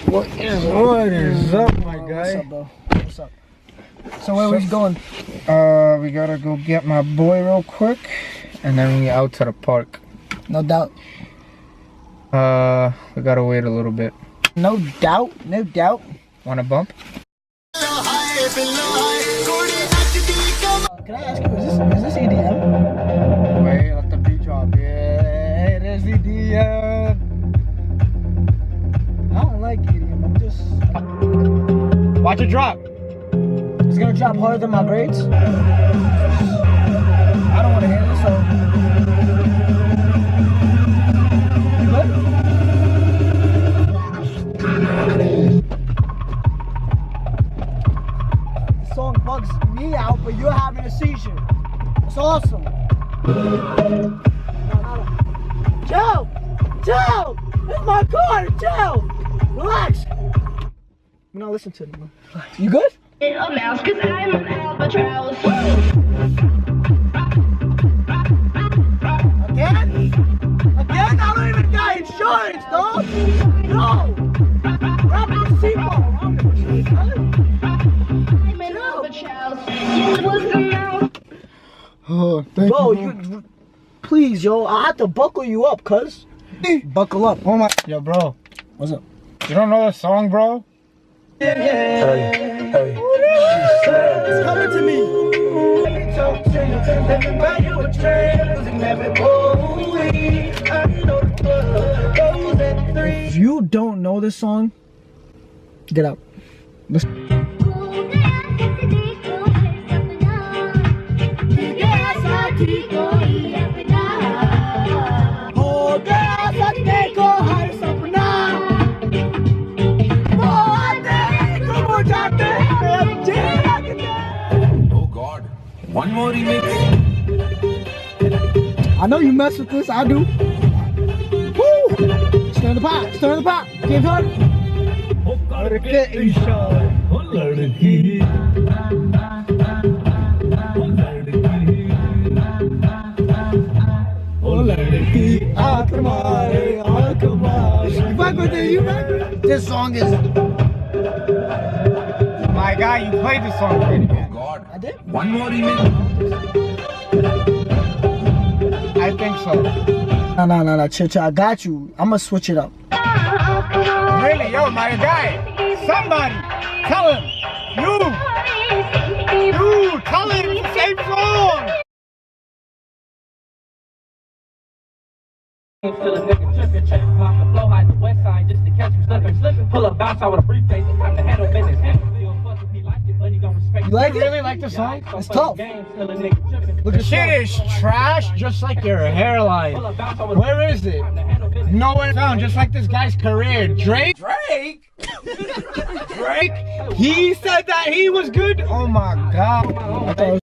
What is up, my guy? What's up, bro? What's up? So where we going? We gotta go get my boy real quick, and then we out to the park. No doubt. We gotta wait a little bit. No doubt. No doubt. Wanna bump? Can I ask you, is this EDM? Wait, let the beat drop. Yeah, it is EDM. I don't like EDM. I'm just... Watch it drop. It's gonna drop harder than my grades. I don't want to hear this, so... You good? The song bugs me out, but you're having a seizure. It's awesome. No. Chill! Chill! It's my car! Chill! Relax! I'm not listening to it anymore. You good? A mouse, cause I'm an albatross. Again? Again? I don't even got insurance, dog! No! Wrap your seatbelt around it. I'm an albatross. Yes, it was a mouse. Oh, thank Bro, you. you... Please, yo, I have to buckle you up, cuz. Buckle up. Oh my. Yo, bro. What's up? You don't know the song, bro? Hey. It's coming to me. If you don't know this song, get out. Oh God, one more remix. I know you mess with this, I do. Woo! Stir the pot, stir the pot. Keep going. You back with it, you back with it. This song is... My guy, you played the song already, Oh man. God, I did? one more remix. I think so. No, chill. I got you. I'm gonna switch it up. Really, yo, my guy. Somebody, tell him. You, tell him it's the same song. Still a nigga trippin', check off the flow, hide the west side just to catch him slippin'. Pull up, bounce out with a briefcase, it's time to handle business. Still fuck if he like it, but he gon' respect. You like You it? really like the song? It's tough. The shit is trash, just like your hairline. Where is it? Nowhere found, just like this guy's career. Drake? Drake? He said that he was good? Oh my God.